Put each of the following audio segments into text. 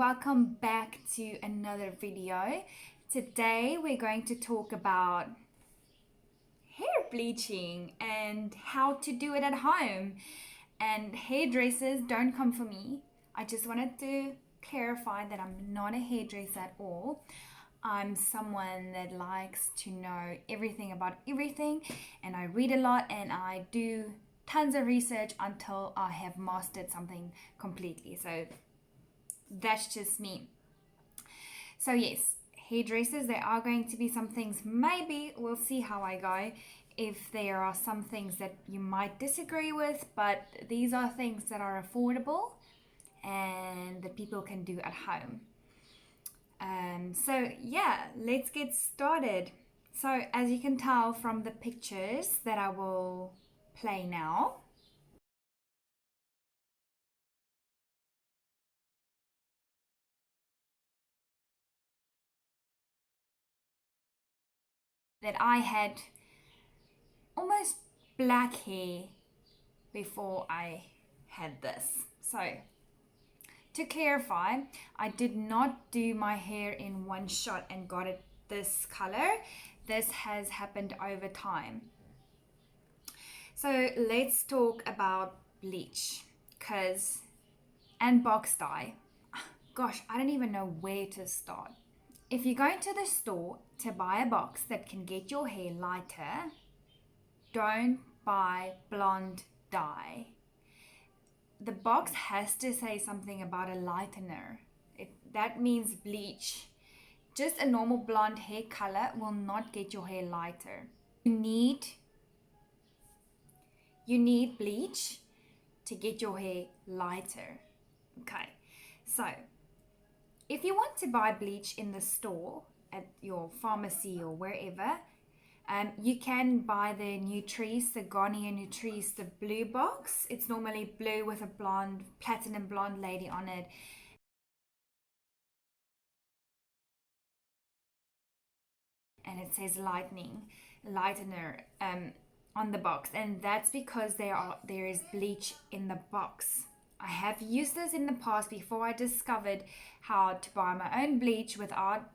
welcome back to another video. Today we're going to talk about hair bleaching and how to do it at home. And hairdressers don't come for me. I just wanted to clarify that I'm not a hairdresser at all. I'm someone that likes to know everything about everything, and I read a lot and I do tons of research until I have mastered something completely. So that's just me. So yes, hairdressers, there are going to be some things, maybe we'll see how I go, if there are some things that you might disagree with, but these are things that are affordable and that people can do at home. So yeah, let's get started. So as you can tell from the pictures that I will play now, that I had almost black hair before I had this. So to clarify, I did not do my hair in one shot and got it this color. This has happened over time. So let's talk about bleach and box dye. Gosh, I don't even know where to start. If you're going to the store to buy a box that can get your hair lighter, don't buy blonde dye. The box has to say something about a lightener. That means bleach. Just a normal blonde hair color will not get your hair lighter. You need bleach to get your hair lighter. Okay, so if you want to buy bleach in the store, at your pharmacy or wherever, you can buy the Nutrice, the Garnier Nutrice, the blue box. It's normally blue with a platinum blonde lady on it. And it says lightener on the box. And that's because there is bleach in the box. I have used this in the past before I discovered how to buy my own bleach without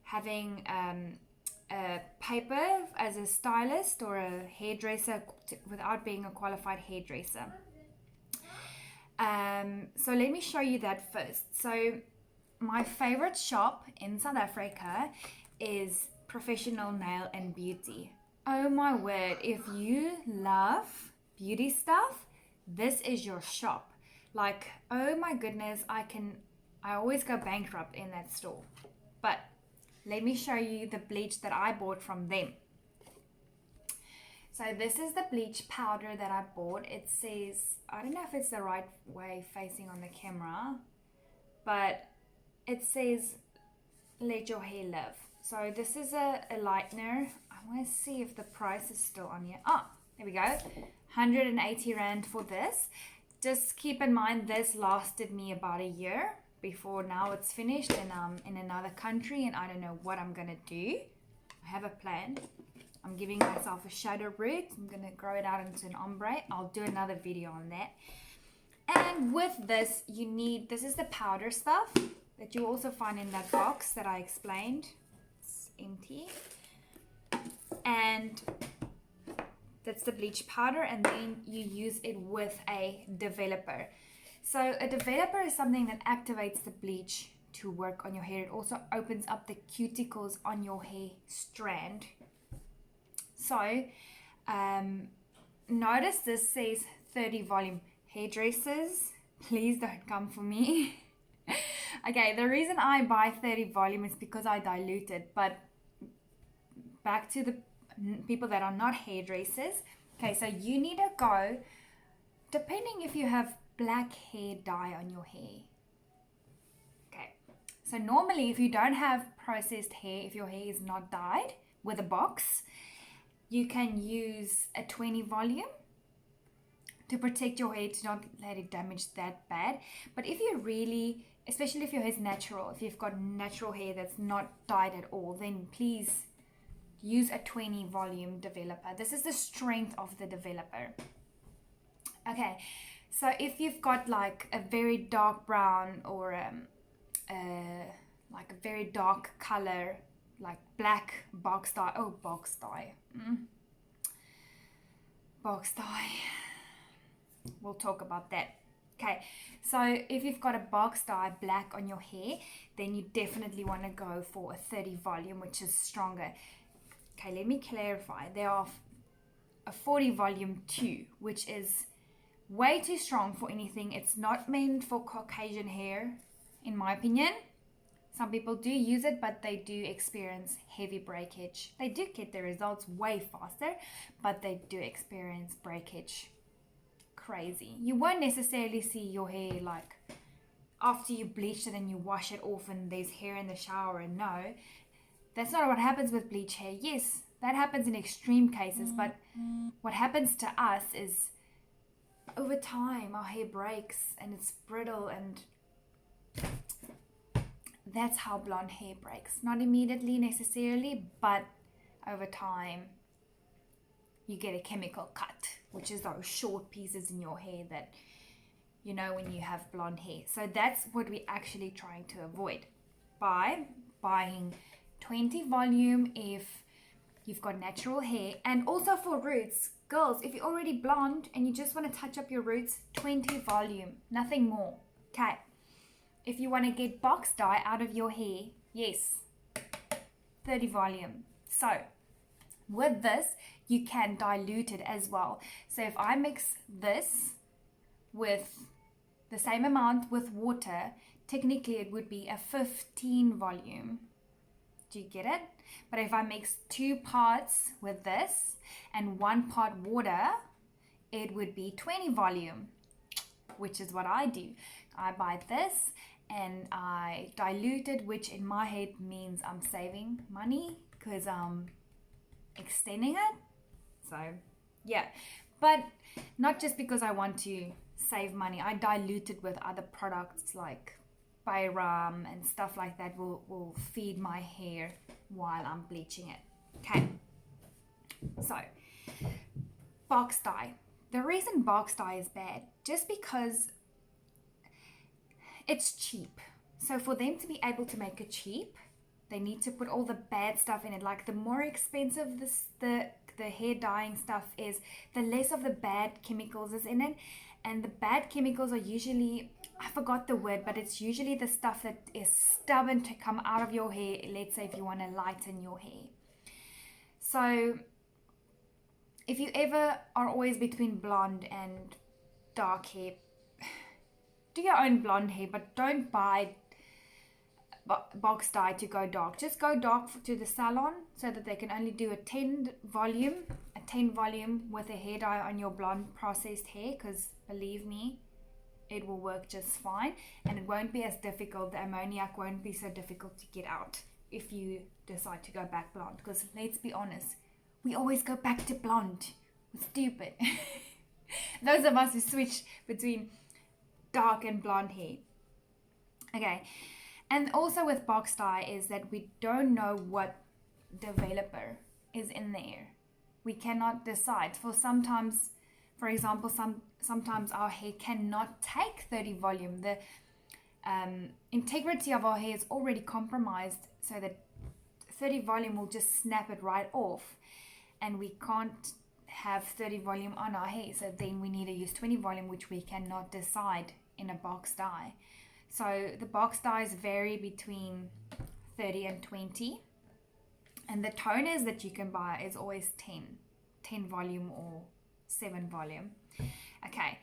having a paper as a stylist or a hairdresser, without being a qualified hairdresser. So let me show you that first. So my favorite shop in South Africa is Professional Nail and Beauty. Oh my word, if you love beauty stuff, this is your shop. Like, oh my goodness, I always go bankrupt in that store. But let me show you the bleach that I bought from them. So this is the bleach powder that I bought. It says, I don't know if it's the right way facing on the camera, but it says, let your hair live. So this is a lightener. I want to see if the price is still on here. Oh, there we go. 180 Rand for this. Just keep in mind, this lasted me about a year before now it's finished, and I'm in another country and I don't know what I'm gonna do. I have a plan. I'm giving myself a shadow root. I'm gonna grow it out into an ombre. I'll do another video on that. And with this, this is the powder stuff that you also find in that box that I explained. It's empty. And that's the bleach powder, and then you use it with a developer. So a developer is something that activates the bleach to work on your hair. It also opens up the cuticles on your hair strand. So notice this says 30 volume. Hairdressers, please don't come for me. Okay, the reason I buy 30 volume is because I dilute it. But back to the people that are not hairdressers. Okay, so you need to go, depending if you have black hair dye on your hair. Okay, so normally if you don't have processed hair, if your hair is not dyed with a box, you can use a 20 volume to protect your hair, to not let it damage that bad. But if you really, especially if your hair is natural, if you've got natural hair that's not dyed at all, then please use a 20 volume developer. This is the strength of the developer. Okay, so if you've got like a very dark brown or like a very dark color, like black box dye. Oh, box dye. Box dye. We'll talk about that. Okay, so if you've got a box dye black on your hair, then you definitely want to go for a 30 volume, which is stronger. Okay, let me clarify. There are a 40 volume too, which is way too strong for anything. It's not meant for Caucasian hair, in my opinion. Some people do use it, but they do experience heavy breakage. They do get the results way faster, but they do experience breakage. Crazy. You won't necessarily see your hair like after you bleach it and you wash it off and there's hair in the shower. And no, that's not what happens with bleach hair. Yes, that happens in extreme cases, but what happens to us is over time our hair breaks and it's brittle, and that's how blonde hair breaks. Not immediately necessarily, but over time you get a chemical cut, which is those short pieces in your hair that you know when you have blonde hair. So that's what we're actually trying to avoid by buying 20 volume if you've got natural hair. And also for roots, girls, if you're already blonde and you just want to touch up your roots, 20 volume, nothing more. Okay. If you want to get box dye out of your hair, yes, 30 volume. So with this, you can dilute it as well. So if I mix this with the same amount with water, technically it would be a 15 volume. Do you get it? But if I mix 2 parts with this and 1 part water, it would be 20 volume, which is what I do. I buy this and I dilute it, which in my head means I'm saving money because I'm extending it. So yeah, but not just because I want to save money. I dilute it with other products like Bayram and stuff like that will feed my hair while I'm bleaching it. Okay, so box dye. The reason box dye is bad, just because it's cheap. So for them to be able to make it cheap, they need to put all the bad stuff in it. Like the more expensive the hair dyeing stuff is, the less of the bad chemicals is in it. And the bad chemicals are usually, I forgot the word, but it's usually the stuff that is stubborn to come out of your hair. Let's say if you want to lighten your hair. So if you ever are always between blonde and dark hair, do your own blonde hair, but don't buy box dye to go dark. Just go dark to the salon so that they can only do a 10 volume with a hair dye on your blonde processed hair, because believe me, it will work just fine and it won't be as difficult. The ammoniac won't be so difficult to get out if you decide to go back blonde, because let's be honest, we always go back to blonde. We're stupid. Those of us who switch between dark and blonde hair. Okay. And also with box dye is that we don't know what developer is in there. We cannot decide. For example, sometimes our hair cannot take 30 volume. The integrity of our hair is already compromised, so that 30 volume will just snap it right off. And we can't have 30 volume on our hair. So then we need to use 20 volume, which we cannot decide in a box dye. So the box dyes vary between 30 and 20. And the toners that you can buy is always 10 volume or 7 volume. Okay,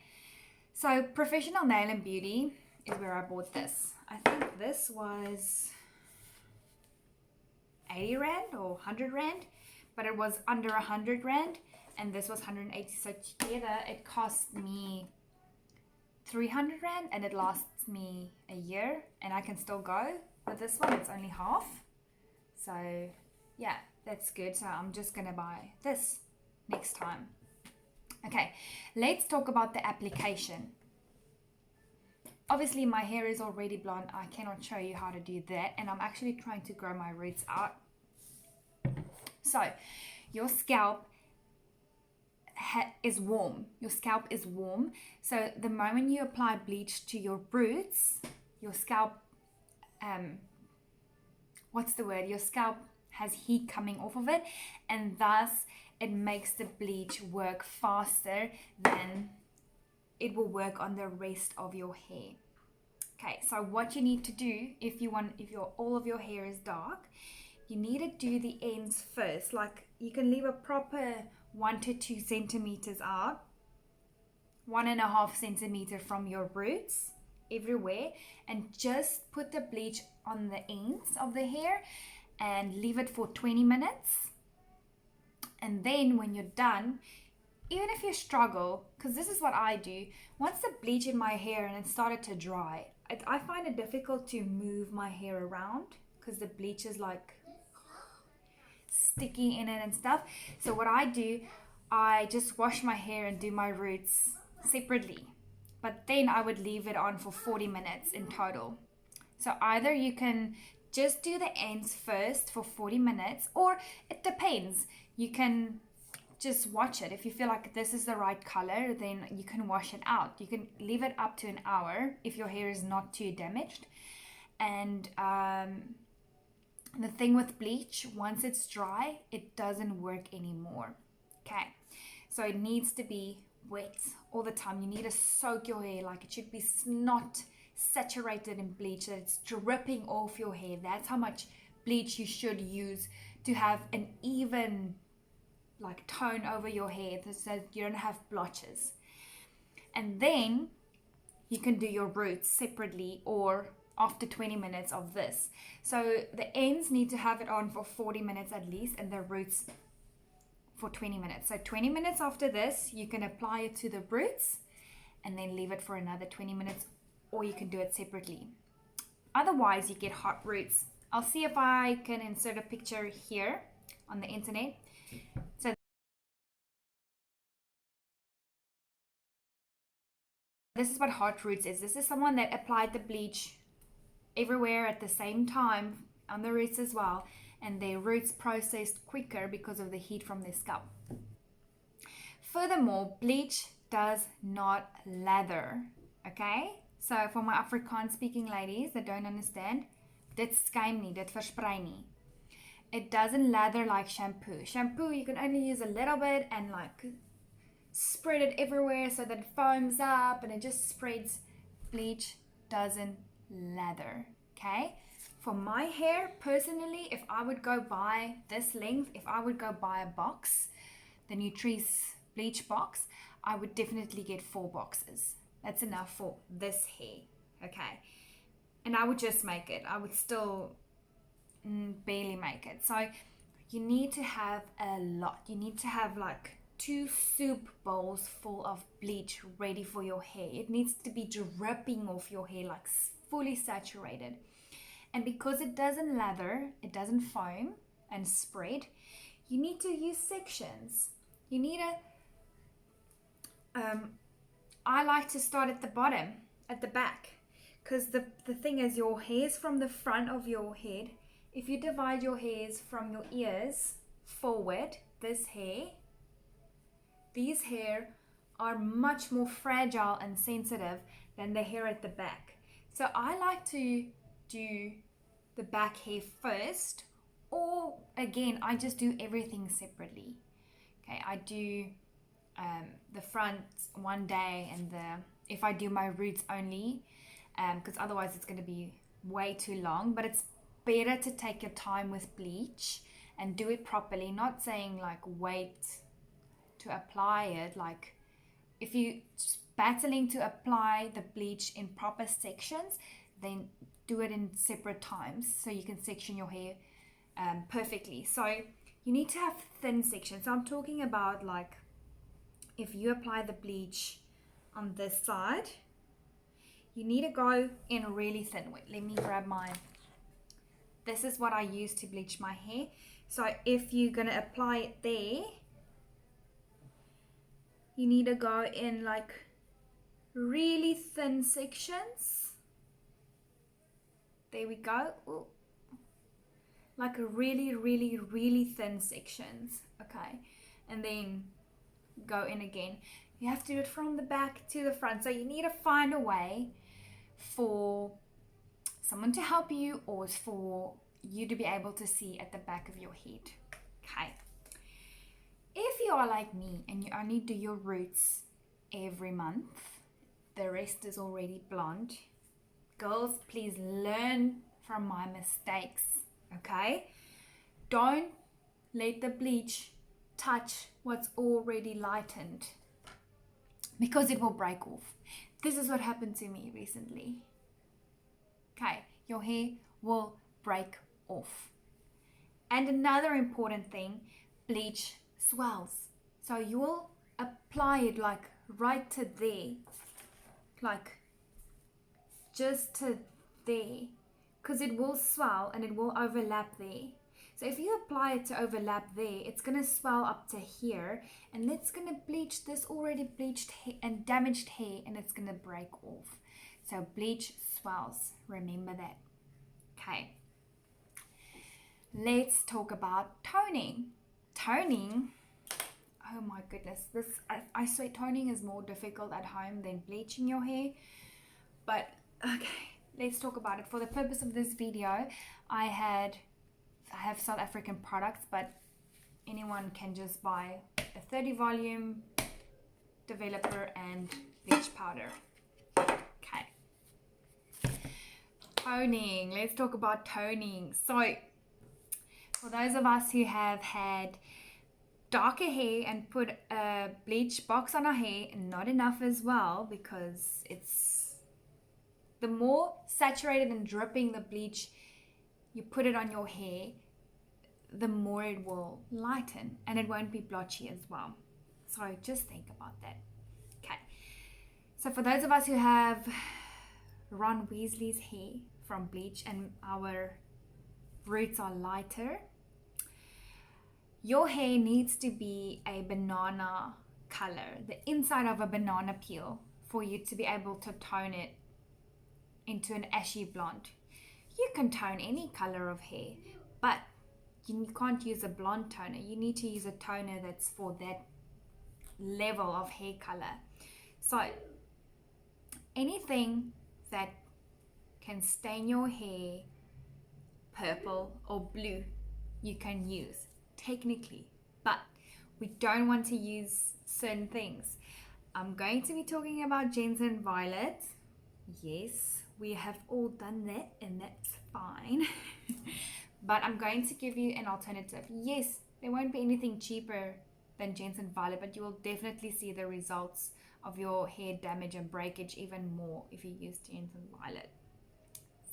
so Professional Nail and Beauty is where I bought this. I think this was 80 Rand or 100 Rand, but it was under 100 Rand, and this was 180. So together it cost me 300 Rand, and it lasts me a year, and I can still go. With this one, it's only half. So yeah, that's good. So I'm just gonna buy this next time. Okay, let's talk about the application. Obviously my hair is already blonde. I cannot show you how to do that, and I'm actually trying to grow my roots out. So your scalp is warm. Your scalp is warm. So the moment you apply bleach to your roots, your scalp what's the word? Your scalp has heat coming off of it, and thus it makes the bleach work faster than it will work on the rest of your hair. Okay, so what you need to do if all of your hair is dark, you need to do the ends first. Like, you can leave a proper 1 to 2 centimeters out, 1.5 centimeter from your roots everywhere, and just put the bleach on the ends of the hair and leave it for 20 minutes. And then when you're done, even if you struggle, because this is what I do, once the bleach in my hair and it started to dry, I find it difficult to move my hair around because the bleach is like sticky in it and stuff. So what I do, I just wash my hair and do my roots separately, but then I would leave it on for 40 minutes in total. So either you can just do the ends first for 40 minutes, or it depends, you can just watch it. If you feel like this is the right color, then you can wash it out. You can leave it up to an hour if your hair is not too damaged. And the thing with bleach, once it's dry, it doesn't work anymore. Okay, so it needs to be wet all the time. You need to soak your hair, like it should be not saturated in bleach, that it's dripping off your hair. That's how much bleach you should use to have an even like tone over your hair, so you don't have blotches. And then you can do your roots separately or after 20 minutes of this. So the ends need to have it on for 40 minutes at least, and the roots for 20 minutes. So 20 minutes after this, you can apply it to the roots and then leave it for another 20 minutes, or you can do it separately. Otherwise, you get hot roots. I'll see if I can insert a picture here on the internet. So this is what hot roots is. This is someone that applied the bleach everywhere at the same time on the roots as well, and their roots processed quicker because of the heat from their scalp. Furthermore, bleach does not lather, okay? So for my Afrikaans speaking ladies that don't understand, dit skuim nie, dit versprei nie. It doesn't lather like shampoo. Shampoo, you can only use a little bit and like spread it everywhere so that it foams up and it just spreads. Bleach doesn't lather, okay? For my hair, personally, if I would go buy this length, if I would go buy a box, the Nutrice bleach box, I would definitely get 4 boxes. That's enough for this hair, okay? And I would just make it. I would still barely make it. So you need to have a lot. You need to have like 2 soup bowls full of bleach ready for your hair. It needs to be dripping off your hair, like fully saturated. And because it doesn't lather, it doesn't foam and spread, you need to use sections. You need I like to start at the bottom, at the back, because the thing is, your hairs from the front of your head, if you divide your hairs from your ears forward, these hair are much more fragile and sensitive than the hair at the back. So I like to do the back hair first, or again, I just do everything separately. Okay, I do the front one day, and if I do my roots only, because otherwise it's going to be way too long. But it's better to take your time with bleach and do it properly, not saying like wait to apply it. Like if you battling to apply the bleach in proper sections, then do it in separate times so you can section your hair perfectly. So you need to have thin sections. So I'm talking about like if you apply the bleach on this side, you need to go in really thin. Wait, let me grab this is what I use to bleach my hair. So if you're going to apply it there, you need to go in like really thin sections. There we go. Ooh. Like really, really, really thin sections. Okay. And then go in again. You have to do it from the back to the front. So you need to find a way for someone to help you, or it's for you to be able to see at the back of your head. Okay. If you are like me and you only do your roots every month, the rest is already blonde. Girls, please learn from my mistakes, okay? Don't let the bleach touch what's already lightened, because it will break off. This is what happened to me recently. Okay, your hair will break off. And another important thing, bleach swells. So you will apply it like right to there, like just to there, because it will swell and it will overlap there. So if you apply it to overlap there, it's going to swell up to here, and it's going to bleach this already bleached hair and damaged hair, and it's going to break off. So bleach swells, remember that. Okay, let's talk about toning. Toning, oh my goodness, this I swear toning is more difficult at home than bleaching your hair. But okay, let's talk about it. For the purpose of this video, I have South African products, but anyone can just buy a 30 volume developer and bleach powder. Okay. Toning. Let's talk about toning. So, for those of us who have had darker hair and put a bleach box on our hair, not enough as well, because it's the more saturated and dripping the bleach you put it on your hair, the more it will lighten and it won't be blotchy as well. So just think about that. Okay. So for those of us who have Ron Weasley's hair from Bleach and our roots are lighter, your hair needs to be a banana color, the inside of a banana peel, for you to be able to tone it into an ashy blonde. You can tone any color of hair, but you can't use a blonde toner. You need to use a toner that's for that level of hair color. So anything that can stain your hair purple or blue, you can use technically, but we don't want to use certain things. I'm going to be talking about Jensen Violet. Yes, we have all done that, and that's fine. But I'm going to give you an alternative. Yes, there won't be anything cheaper than Jensen Violet, but you will definitely see the results of your hair damage and breakage even more if you use Jensen Violet.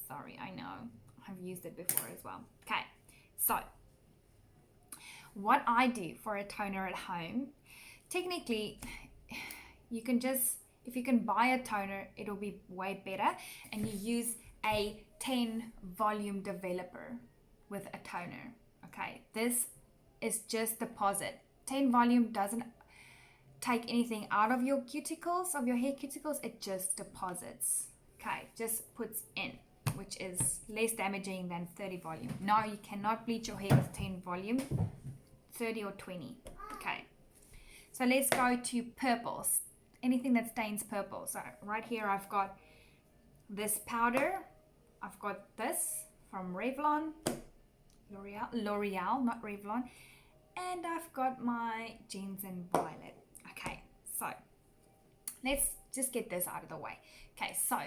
Sorry, I know, I've used it before as well. Okay, so what I do for a toner at home, technically, you can just, if you can buy a toner, it'll be way better, and you use a 10 volume developer with a toner. Okay, this is just deposit. 10 volume doesn't take anything out of your cuticles, of your hair cuticles, it just deposits. Okay, just puts in, which is less damaging than 30 volume. No, you cannot bleach your hair with 10 volume, 30 or 20. Okay, so let's go to purples. Anything that stains purple. So right here I've got this powder. I've got this from Revlon, L'Oreal, not Revlon. And I've got my Jensen Violet. Okay, so let's just get this out of the way. Okay, so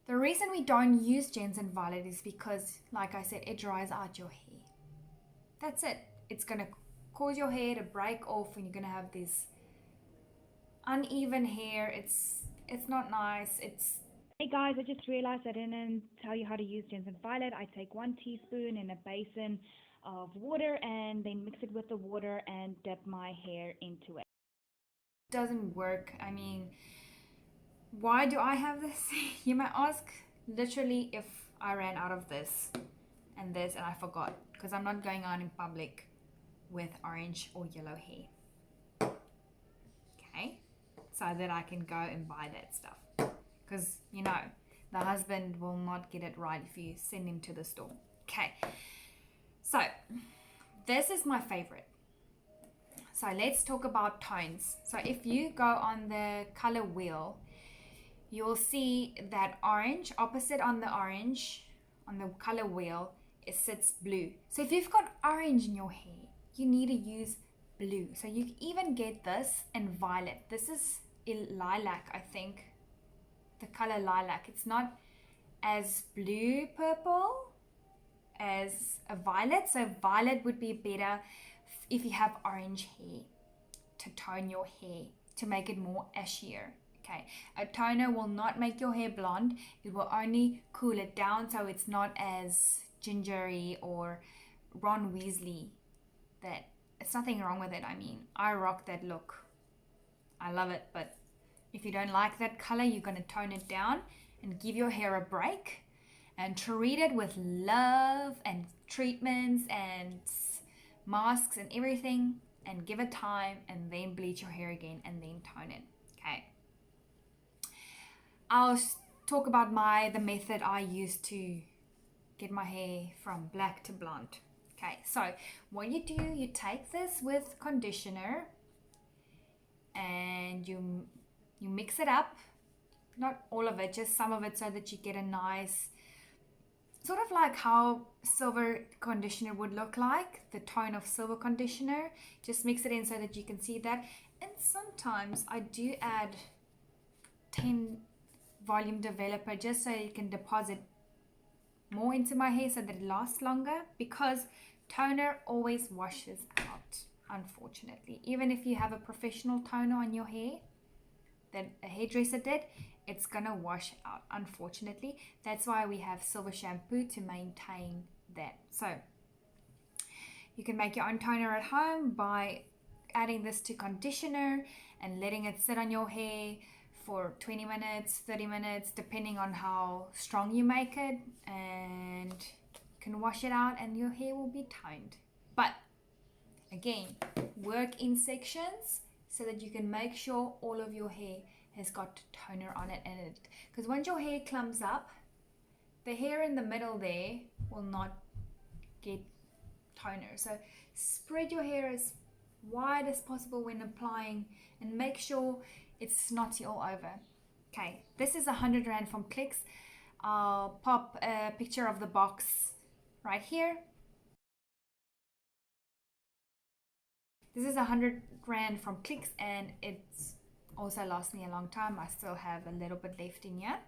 the reason we don't use Jensen Violet is because, like I said, it dries out your hair. That's it. It's going to cause your hair to break off, and you're going to have this uneven hair. It's not nice. Hey guys, I just realized I didn't tell you how to use Jensen Violet. I take 1 teaspoon in a basin of water and then mix it with the water and dip my hair into it. Doesn't work. I mean, why do I have this? You might ask. Literally, if I ran out of this and I forgot, because I'm not going out in public with orange or yellow hair. Okay, so that I can go and buy that stuff. Because, you know, the husband will not get it right if you send him to the store. Okay, so this is my favorite. So let's talk about tones. So if you go on the color wheel, you'll see that orange, opposite on the orange, on the color wheel, it sits blue. So if you've got orange in your hair, you need to use blue. So you can even get this in violet. This is lilac, I think. The color lilac. It's not as blue purple as a violet. So violet would be better if you have orange hair, to tone your hair, to make it more ashier. Okay, a toner will not make your hair blonde. It will only cool it down so it's not as gingery or Ron Weasley. That it's nothing wrong with it. I mean, I rock that look. I love it, but if you don't like that color, you're going to tone it down and give your hair a break and treat it with love and treatments and masks and everything, and give it time, and then bleach your hair again and then tone it. Okay. I'll talk about the method I use to get my hair from black to blonde. Okay, so what you do, you take this with conditioner and you mix it up. Not all of it, just some of it, so that you get a nice, sort of like how silver conditioner would look like, the tone of silver conditioner. Just mix it in so that you can see that. And sometimes I do add 10 volume developer just so you can deposit more into my hair so that it lasts longer, because toner always washes out, unfortunately. Even if you have a professional toner on your hair that a hairdresser did, it's gonna wash out, unfortunately. That's why we have silver shampoo, to maintain that. So you can make your own toner at home by adding this to conditioner and letting it sit on your hair for 20 minutes, 30 minutes, depending on how strong you make it, and you can wash it out and your hair will be toned. But again, work in sections so that you can make sure all of your hair has got toner on it, because once your hair clumps up, the hair in the middle there will not get toner. So spread your hair as wide as possible when applying, and make sure it's knotty all over. Okay, this is 100 Rand from Clicks. I'll pop a picture of the box right here. This is 100 Rand from Clicks, and it's also lasts me a long time. I still have a little bit left in here.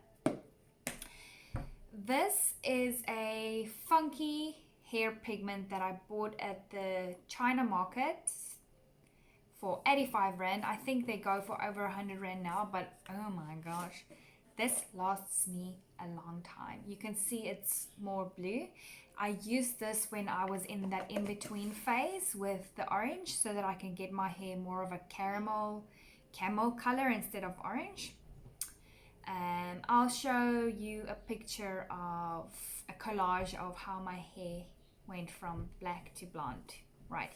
This is a funky hair pigment that I bought at the China market for 85 Rand. I think they go for over 100 Rand now, but oh my gosh, this lasts me a long time. You can see it's more blue. I used this when I was in that in-between phase with the orange, so that I can get my hair more of a camel color instead of orange. I'll show you a picture of a collage of how my hair went from black to blonde. Right.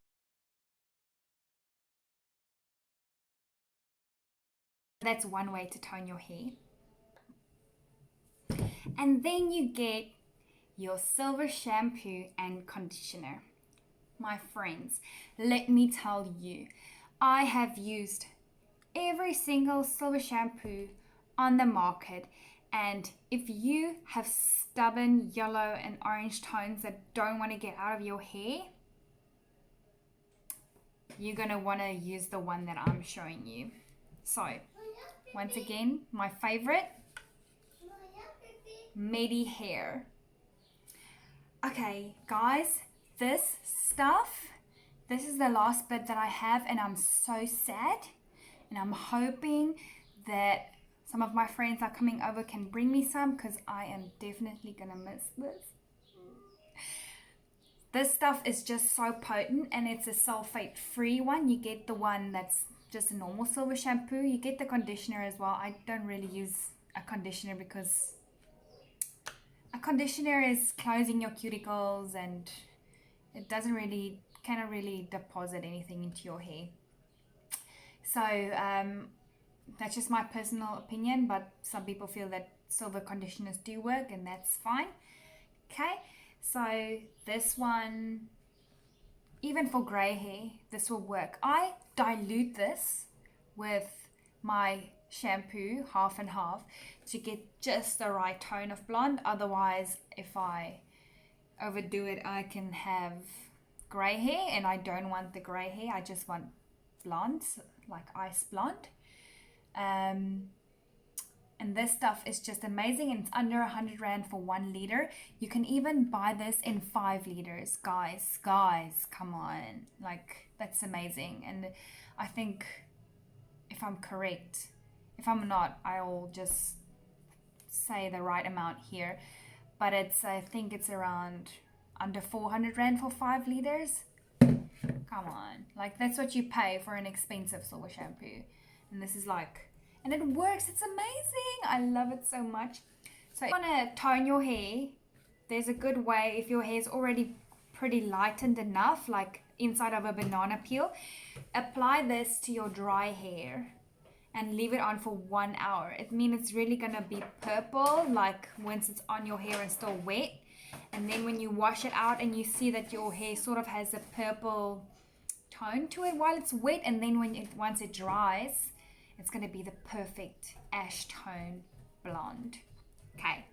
That's one way to tone your hair. And then you get your silver shampoo and conditioner. My friends, let me tell you, I have used every single silver shampoo on the market, and if you have stubborn yellow and orange tones that don't want to get out of your hair, you're going to want to use the one that I'm showing you. So once again, my favorite, Medi Hair. Okay guys, this is the last bit that I have, and I'm so sad, and I'm hoping that some of my friends are coming over can bring me some, because I am definitely gonna miss this. This stuff is just so potent, and it's a sulfate free one. You get the one that's just a normal silver shampoo. You get the conditioner as well. I don't really use a conditioner because a conditioner is closing your cuticles, and it cannot really deposit anything into your hair. So that's just my personal opinion, but some people feel that silver conditioners do work, and that's fine. Okay, so this one, even for grey hair, this will work. I dilute this with my shampoo, half and half, to get just the right tone of blonde. Otherwise, if I overdo it, I can have gray hair, and I don't want the gray hair. I just want blonde, like ice blonde. And this stuff is just amazing, and it's under 100 Rand for 1 liter. You can even buy this in 5 liters. Guys, come on. Like, that's amazing. And I think, if I'm correct, if I'm not, I'll just say the right amount here. But I think it's around under 400 Rand for 5 liters. Come on. Like, that's what you pay for an expensive silver shampoo. And this is like, and it works. It's amazing. I love it so much. So if you want to tone your hair, there's a good way. If your hair is already pretty lightened enough, like inside of a banana peel, apply this to your dry hair and leave it on for 1 hour. It means it's really gonna be purple, like once it's on your hair and still wet. And then when you wash it out and you see that your hair sort of has a purple tone to it while it's wet, and then once it dries, it's going to be the perfect ash tone blonde. Okay,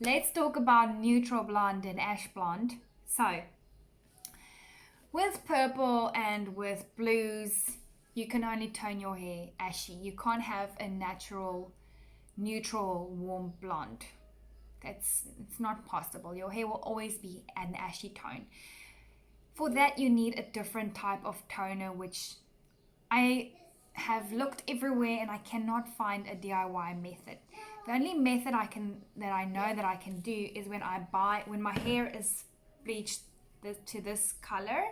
let's talk about neutral blonde and ash blonde. So, with purple and with blues, you can only tone your hair ashy. You can't have a natural, neutral, warm blonde. It's not possible. Your hair will always be an ashy tone. For that, you need a different type of toner, which I have looked everywhere and I cannot find a DIY method. The only method that I know that I can do is when my hair is bleached to this color,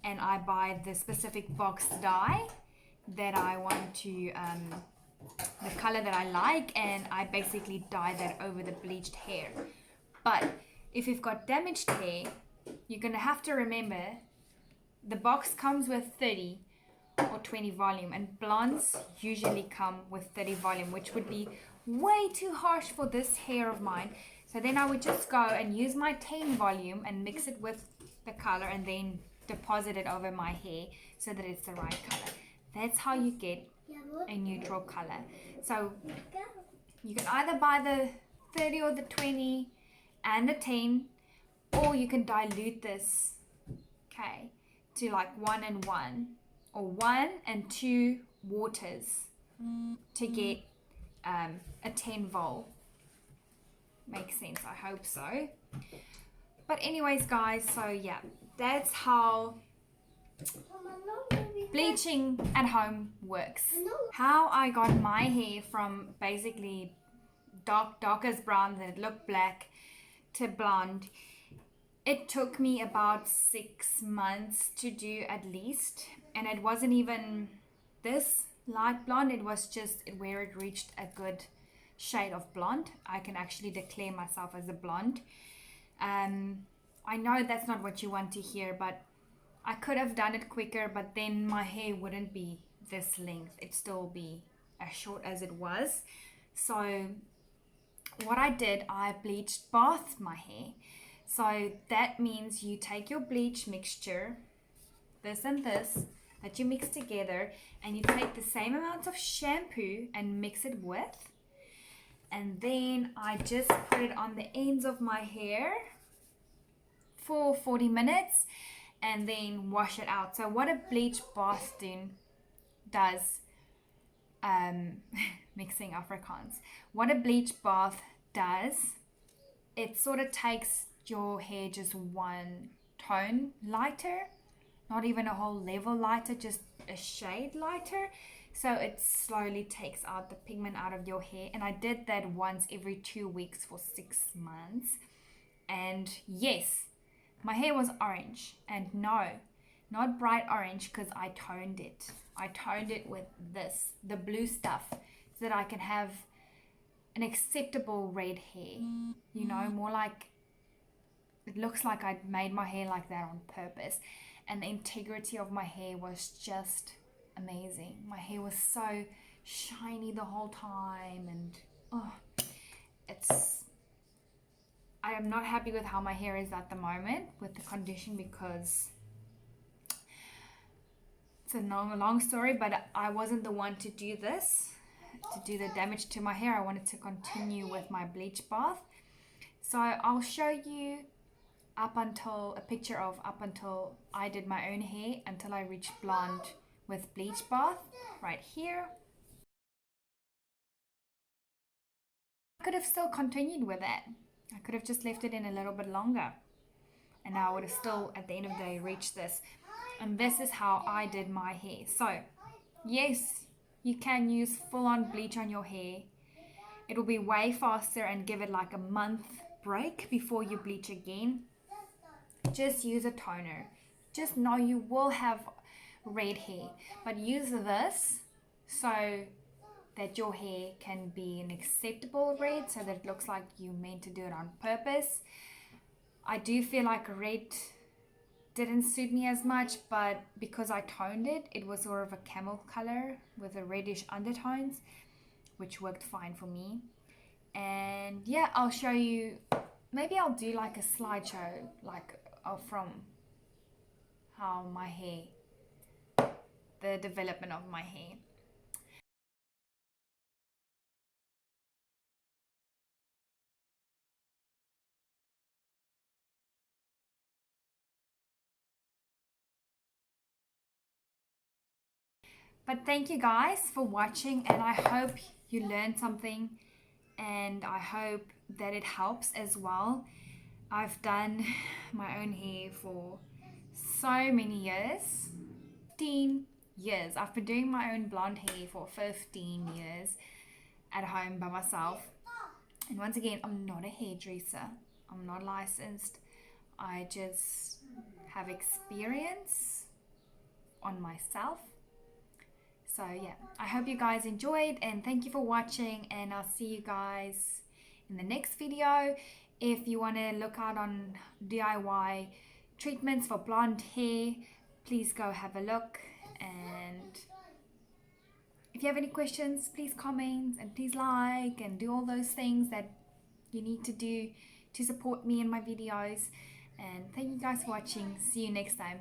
and I buy the specific box dye that I want to, the color that I like, and I basically dye that over the bleached hair. But if you've got damaged hair, you're gonna have to remember the box comes with 30 or 20 volume, and blondes usually come with 30 volume, which would be way too harsh for this hair of mine. So then I would just go and use my 10 volume and mix it with the color, and then deposit it over my hair so that it's the right color. That's how you get a neutral color. So you can either buy the 30 or the 20 and the 10, or you can dilute this, okay, to like 1 and 1, or 1 and 2 waters to get a 10 vol. Makes sense, I hope so. But anyways, guys, so yeah, that's how bleaching at home works. How I got my hair from basically darkest brown that looked black to blonde. It took me about 6 months to do at least, and it wasn't even this light blonde. It was just where it reached a good shade of blonde. I can actually declare myself as a blonde. I know that's not what you want to hear, but I could have done it quicker, but then my hair wouldn't be this length. It'd still be as short as it was. So what I did, I bleached bathed my hair. So that means you take your bleach mixture, this and this, that you mix together, and you take the same amount of shampoo and mix it with. And then I just put it on the ends of my hair for 40 minutes and then wash it out. So what a bleach bath does, mixing Afrikaans, what a bleach bath does, it sort of takes your hair just one tone lighter, not even a whole level lighter, just a shade lighter. So it slowly takes out the pigment out of your hair. And I did that once every 2 weeks for 6 months. And yes, my hair was orange. And no, not bright orange, because I toned it. I toned it with this, the blue stuff, so that I can have an acceptable red hair. You know, more like, it looks like I made my hair like that on purpose. And the integrity of my hair was just amazing. My hair was so shiny the whole time, and I am not happy with how my hair is at the moment with the condition, because it's a long story, but I wasn't the one to do this. to do the damage to my hair. I wanted to continue with my bleach bath. So I'll show you up until a picture of up until I did my own hair until I reached blonde with bleach bath right here. I could have still continued with it. I could have just left it in a little bit longer and I would have still at the end of the day reached this. And this is how I did my hair. So yes, you can use full-on bleach on your hair. It'll be way faster and give it like a month break before you bleach again. Just use a toner. Just know you will have red hair, but use this so that your hair can be an acceptable red, so that it looks like you meant to do it on purpose. I do feel like red didn't suit me as much, but because I toned it, it was sort of a camel color with a reddish undertones, which worked fine for me. And yeah, I'll show you, maybe I'll do like a slideshow like from how my hair, the development of my hair. But thank you guys for watching, and I hope you learned something, and I hope that it helps as well. I've done my own hair for so many years. 15 years. I've been doing my own blonde hair for 15 years at home by myself. And once again, I'm not a hairdresser. I'm not licensed. I just have experience on myself. So yeah, I hope you guys enjoyed, and thank you for watching, and I'll see you guys in the next video. If you want to look out on DIY treatments for blonde hair, please go have a look. And if you have any questions, please comment and please like and do all those things that you need to do to support me in my videos. And thank you guys for watching. See you next time.